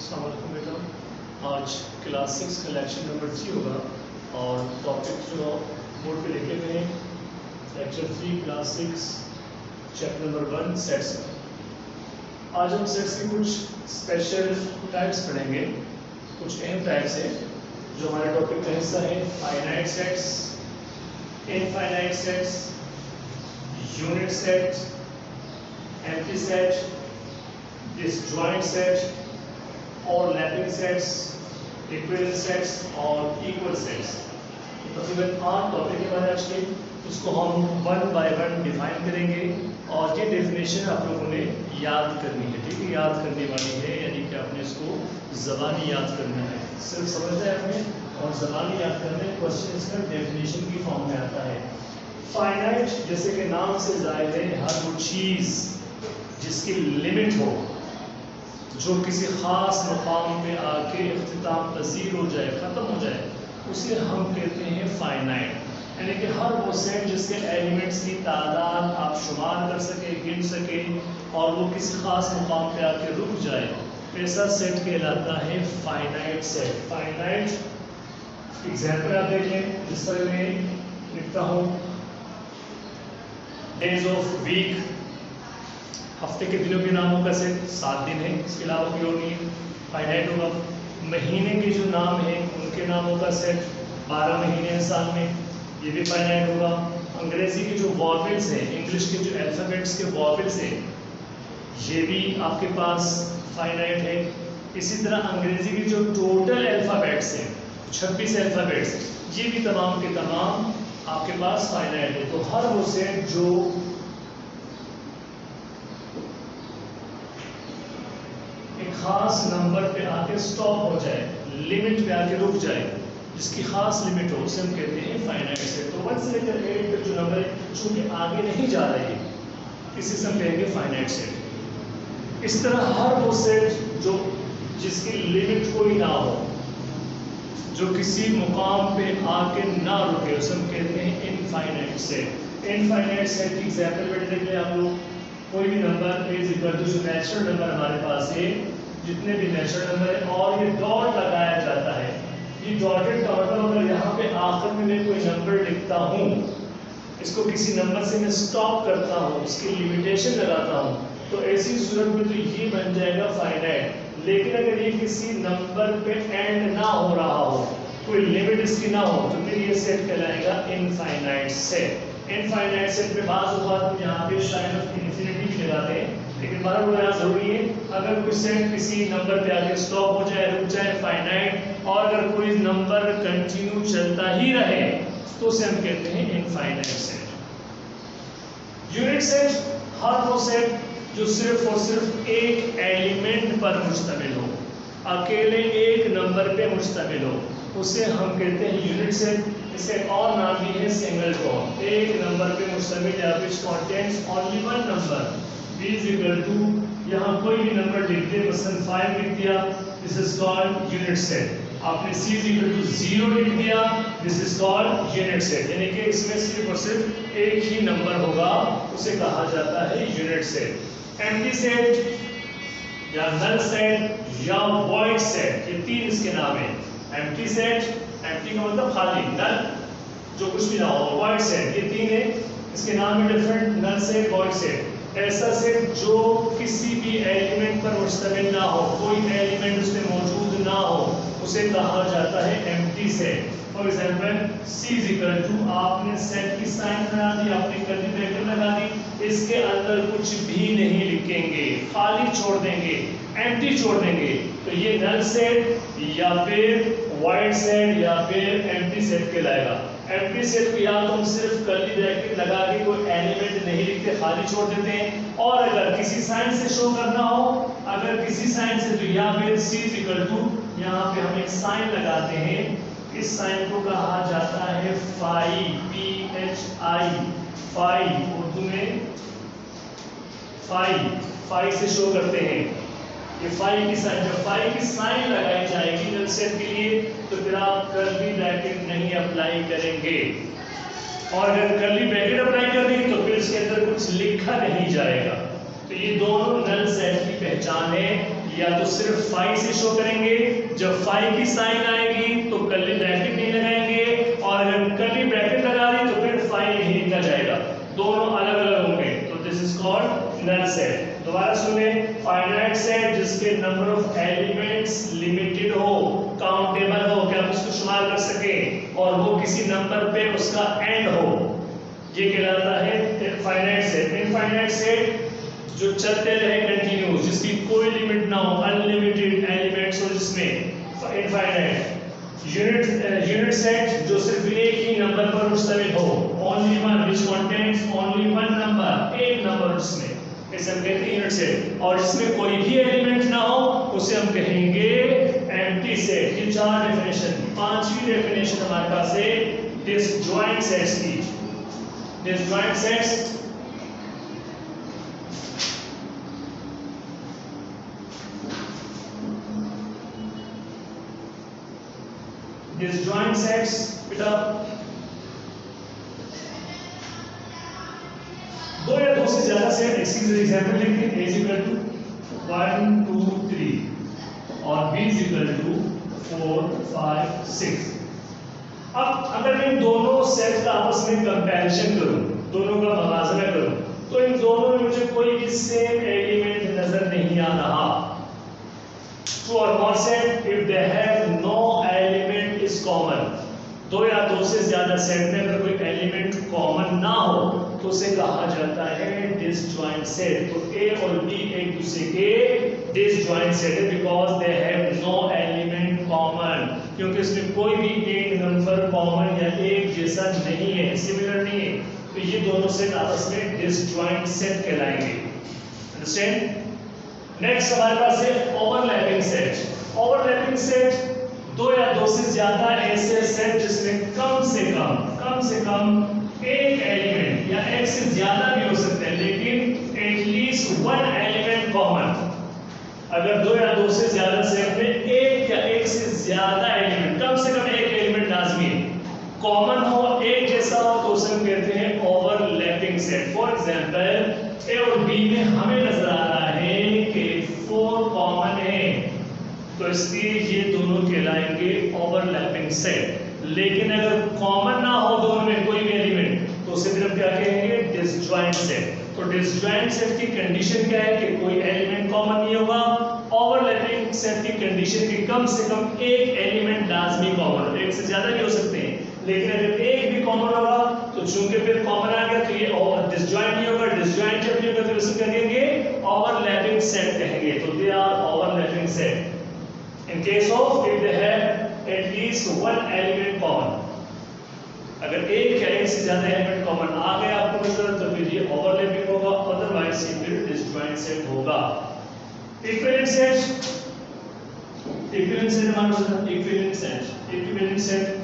السلام علیکم بیٹا. آج کلاس 6 کا لیکچر نمبر 3 ہوگا اور ٹاپک جو بورڈ پہ لکھے ہوئے ہیں lecture 3 class 6 chapter number 1 sets. آج ہم سیٹس کی کچھ اسپیشل ٹائپس پڑھیں گے. کچھ اہم ٹائپس ہیں جو ہمارے ٹاپک کا حصہ ہے. Finite sets, infinite sets, unit set, empty set, disjoint set, overlapping sets, equivalent sets اور ایکول سیٹس. تقریباً 8 ٹاپک ہے ہمارے آج کے. اس کو ہم 1 بائی 1 ڈیفائن کریں گے اور یہ ڈیفینیشن آپ لوگوں نے یاد کرنی ہے. ٹھیک ہے, یاد کرنے والی ہے, یعنی کہ آپ نے اس کو زبانی یاد کرنا ہے. صرف سمجھنا ہے آپ نے اور زبانی یاد کرنا ہے. کوشچن اس کا ڈیفینیشن کی فارم میں آتا ہے. فائنائٹ جیسے کہ نام سے ظاہر ہے, ہر وہ چیز جس کی لمٹ ہو, جو کسی خاص مقام پہ آ کے اختتام پذیر ہو جائے, ختم ہو جائے, اسے ہم کہتے ہیں فائنائٹ. یعنی کہ ہر وہ سیٹ جس کے ایلیمنٹس کی تعداد آپ شمار کر سکے, گن سکے, اور وہ کسی خاص مقام پہ آ کے رک جائے, ایسا سیٹ کہلاتا ہے فائنائٹ سیٹ. فائنائٹ ایگزامپل آپ دیکھیں, جس طرح میں لکھتا ہوں ڈیز آف ویک, ہفتے کے دنوں کے ناموں کا سیٹ 7 دن ہے, اس کے علاوہ کوئی اور نہیں ہے, فائنائٹ ہوگا. مہینے کے جو نام ہیں ان کے ناموں کا سیٹ 12 مہینے ہیں سال میں, یہ بھی فائنائٹ ہوگا. انگریزی کے جو واربلس ہیں, انگلش کے جو الفابیٹس کے واربلس ہیں, یہ بھی آپ کے پاس فائنائٹ ہے. اسی طرح انگریزی کے جو ٹوٹل الفابیٹس ہیں 26 الفابیٹس, یہ بھی تمام کے تمام آپ کے پاس فائنائٹ ہے. تو ہر وہ سیٹ جو ایک خاص نمبر پہ آ کے اسٹاپ ہو جائے, لمٹ پہ آ کے رک جائے, جس کی خاص لمٹ ہو, اسے ہم کہتے ہیں فائنائٹ سیٹ. تو 1 سے لے کر 8 تک جو نمبر ہے چونکہ آگے نہیں جا رہے, اسے ہم کہیں گے فائنائٹ سیٹ. اس طرح ہر وہ سیٹ جو جس کی لمٹ کوئی نہ ہو, جو کسی مقام پہ آ کے نہ رکے, اسے ہم کہتے ہیں انفائنائٹ سیٹ. انفائنائٹ سیٹ کی ایگزامپل بیٹے دیکھ لیں آپ لوگ. کوئی بھی نمبر از اکول ٹو, جو نیچرل نمبر ہمارے پاس ہے, جتنے بھی نیچرل نمبر ہیں, اور یہ ڈاٹ لگایا جاتا ہے. یہ ڈاٹڈ ڈاٹ, اگر یہاں پہ آخر میں کوئی نمبر لکھتا ہوں, اس کو کسی نمبر سے میں سٹاپ کرتا ہوں, اس کی لمیٹیشن لگاتا ہوں, تو ایسی صورت میں تو یہ بن جائے گا فائنائٹ. لیکن اگر یہ کسی نمبر پہ اینڈ نہ ہو رہا ہو, کوئی لمٹ اس کی نہ ہو, تو پھر یہ سیٹ کہلائے گا انفائنائٹ سیٹ. انفائنائٹ سیٹ میں بعض اوقات یہاں پہ شاید انفینیٹی بھی لگاتے ہیں, لیکن ہمارا وہ یہاں ضروری ہے اگر کوئی سیٹ کسی نمبر پہ آ کے اسٹاپ ہو جائے, رک جائے, فائنائٹ, اور اگر کوئی نمبر کنٹینیو چلتا ہی رہے, تو اسے ہم کہتے ہیں انفائنائٹ سیٹ. یونٹ سیٹ ہر وہ سیٹ جو صرف اور صرف ایک ایلیمنٹ پر مشتمل ہو, اکیلے ایک نمبر پہ مشتمل ہو, اسے ہم کہتے ہیں یونٹ سیٹ. اس کا ایک اور نام بھی ہے سنگل ٹون, ایک نمبر پہ مشتمل ہے, which contains only one number. b is equal to, یہاں کوئی بھی نمبر لکھ دے, مثلا 5 لکھ دیا, this is called unit set. آپ نے c is equal to 0 لکھ دیا, this is called unit set. یعنی کہ اس میں صرف اور صرف ایک ہی نمبر ہوگا, اسے کہا جاتا ہے یونٹ سیٹ. empty set یا null set یا void set, یہ 3 اس کے نام ہیں. empty set, empty کا مطلب خالی, null جو کچھ بھی نہ ہو, void set, یہ 3 ہیں, اس کے نام ہے different, null set, void set. ایسا سیٹ جو کسی بھی ایلیمنٹ پر مشتمل نہ ہو, کوئی ایلیمنٹ اس میں موجود نہ ہو, اسے کہا جاتا ہے empty set. For example c is equal to, آپ نے سیٹ کی سائن بنا دی, آپ نے کرلی بریکٹ لگا دی, اس کے اندر کچھ بھی نہیں لکھیں گے, خالی چھوڑ دیں گے, ایمپٹی چھوڑ دیں گے, تو یہ نل سیٹ یا پھر وائڈ سیٹ یا پھر ایمپٹی سیٹ کہلائے گا. ایمپٹی سیٹ کو یا تو ہم صرف کرلی بریکٹ لگا کے کوئی ایلیمنٹ نہیں لکھتے, خالی چھوڑ دیتے ہیں, اور اگر کسی سائن سے شو کرنا ہو, اگر کسی سائن سے, تو یا پھر c is equal to, یہاں پہ ہم ایک سائن لگاتے ہیں, اس سائن کو کہا جاتا ہے پھائی, phi, پھائی, اردو میں پھائی, پھائی سے شو کرتے ہیں. یہ پھائی کی سائن, جب پھائی کی سائن لگائی جائے گی نل سیٹ کے لیے, تو پھر آپ کرلی بریکٹ نہیں اپلائی کریں گے, اور اگر کرلی بریکٹ اپلائی کر دیں گے تو پھر اس کے اندر کچھ لکھا نہیں جائے گا. تو یہ دونوں نل سیٹ کی پہچان ہے. یا تو صرف 5 سے شو کریں گے. جب 5 کی سائن آئے گی تو کرلی بریکٹ نہیں لگائیں گے, اور اگر کرلی بریکٹ لگا دی تو پھر 5 نہیں لکھا جائے گا, دونوں الگ الگ ہوں گے. تو دس از کالڈ نل سیٹ. دوبارہ سنیں, فائنائٹ سیٹ جس کے نمبر آف ایلیمنٹس لمیٹڈ ہو, کاؤنٹیبل ہو کہ آپ اس کو شمار کر سکیں, اور وہ کسی نمبر پہ اس کا اینڈ ہو, یہ کہلاتا ہے فائنائٹ سیٹ. انفائنائٹ سیٹ جو چلتے رہے کنٹینیوس, جس کی کوئی لمٹ نہ ہو, انلمیٹڈ ایلیمنٹس ہو جس میں, انفائنائٹ. یونٹ سیٹ جو صرف ایک ہی نمبر پر مشتمل ہو, only one which contains only one number, ایک نمبر اس میں, اسے ہم کہتے ہیں یونٹ سیٹ. اور جس میں کوئی بھی ایلیمنٹ نہ ہو اسے ہم کہیں گے ایمپٹی سیٹ. یہ 4 ڈیفینیشن. 5ویں ڈیفینیشن ہمارے پاس ہے ڈسجوائنٹ سیٹس کی. ڈسجوائنٹ سیٹس disjoint sets بیٹا دو یا دو سے زیادہ سیٹ. اس کی ایگزامپل لکھتے ہیں, A is equal to 1 2 3 اور B is equal to 4 5 6. اب اگر میں ان دونوں سیٹ کا آپس میں کمپیریزن کروں, دونوں کا موازنہ کروں, تو ان دونوں میں مجھے کوئی بھی سیم ایلیمنٹ نظر نہیں آ رہا. True or false set if they have no element is common. دو یا دو سے زیادہ سیٹ میں اگر کوئی ایلیمنٹ کامن نہ ہو تو اسے کہا جاتا ہے ڈسجوائنٹ سیٹ. تو A اور B ایک دوسرے کے ڈسجوائنٹ سیٹ ہے because they have no element common, کیونکہ اس میں کوئی بھی ایک نمبر کامن یا ایک جیسا نہیں ہے, سملر نہیں ہے. تو یہ دونوں سیٹ آپس میں ڈسجوائنٹ سیٹ کہلائیں گے. انڈرسٹینڈ؟ نیکسٹ ہمارے پاس ہے overlapping set. Overlapping set دو یا دو سے زیادہ ایسے سیٹ جس میں کم سے کم ایک ایلیمنٹ یا ایک سے زیادہ بھی ہو سکتے ہیں, لیکن at least one element common. اگر دو یا دو سے زیادہ سیٹ میں ایک یا ایک سے زیادہ ایلیمنٹ, کم سے کم ایک ایلیمنٹ لازمی ہے, کامن ہو, ایک جیسا ہو, تو اسے ہم کہتے ہیں overlapping set. For example A اور بی میں ہمیں نظر آ رہا ہے کہ 4 کامن ہے, تو اس لیے یہ دونوں کہلائیں گے اوور لیپنگ سیٹ. لیکن اگر کامن نہ ہو دونوں میں کوئی بھی ایلیمنٹ, تو اسے پھر ہم کیا کہیں گے ڈسجوائنٹ سیٹ. تو ڈسجوائنٹ سیٹ کی کنڈیشن کیا ہے کہ کوئی ایلیمنٹ کامن نہیں ہوگا. اوور لیپنگ سیٹ کی کنڈیشن کی کم سے کم ایک ایلیمنٹ لازمی کامن, ایک سے زیادہ بھی ہو سکتے ہیں, لیکن اگر ایک بھی کامن ہوگا تو چونکہ پھر کامن آ گیا تو یہ ڈسجوائنٹ نہیں ہوگا. ڈسجوائنٹ جب نہیں ہوگا تو اسے کہیں گے اوور لیپنگ سیٹ کہیں گے. تو they are overlapping set in case of if they have at least one element common. اگر ایک یا ایک سے زیادہ ایلیمنٹ کامن آ گیا آپ کو نظر تو پھر یہ اوور لیپنگ ہوگا, ادروائز یہ پھر ڈسجوائنٹ سیٹ ہوگا. ایکویلنٹ سیٹ, ایکویلنٹ سیٹ ہمارا ایکویلنٹ سیٹ, ایکویلنٹ سیٹ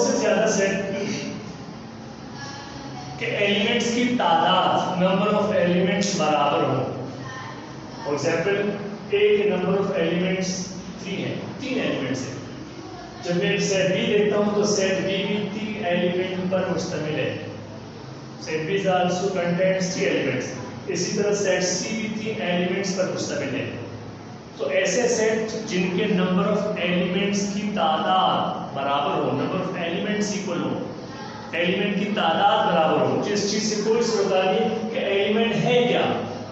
سے زیادہ سیٹ کہ ایلیمنٹس کی تعداد, نمبر آف ایلیمنٹس برابر ہو. فار ایگزامپل ایک نمبر آف ایلیمنٹس 3 ہیں, 3 ایلیمنٹس ہیں. جب میں سیٹ بی دیکھتا ہوں تو سیٹ بی بھی 3 ایلیمنٹ پر مشتمل ہے. Set B also contains 3 elements. اسی طرح سیٹ سی بھی 3 ایلیمنٹس پر مشتمل ہے. تو ایسے سیٹ جن کے نمبر آف ایلیمنٹس کی تعداد برابر ہو, نمبر آف ایلیمنٹس ایکول ہو, ایلیمنٹ کی تعداد برابر ہو, جس چیز سے کوئی صورت نہیں کہ ایلیمنٹ ہے کیا,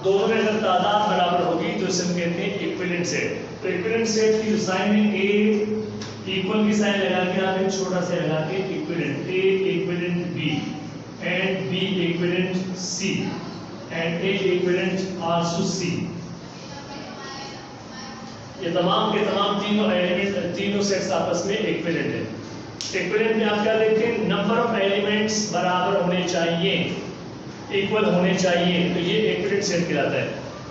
دونوں میں اگر تعداد برابر ہوگی تو اسے ہم کہتے ہیں ایکویلنٹ سیٹ. تو ایکویلنٹ سیٹ کی سائن میں اے ایکول کی سائن لگا کے آپ ایک چھوٹا سا لگا کے equivalent, A equivalent B and B equivalent C and A equivalent also C. یہ تمام کے تمام تینوں ایلیمنٹ, تینوں سیٹس آپس میں ایکویلنٹ ہیں. ایکویلنٹ میں آپ کیا دیکھتے ہیں, نمبر آف ایلیمنٹس برابر ہونے چاہیے, ایکول ہونے چاہیے, تو یہ ایکویلنٹ سیٹ کہلاتا ہے.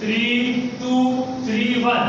3 2 3 1,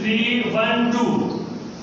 3 1 2।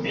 B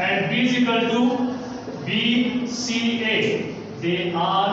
and B is equal to B C A, they are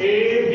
A B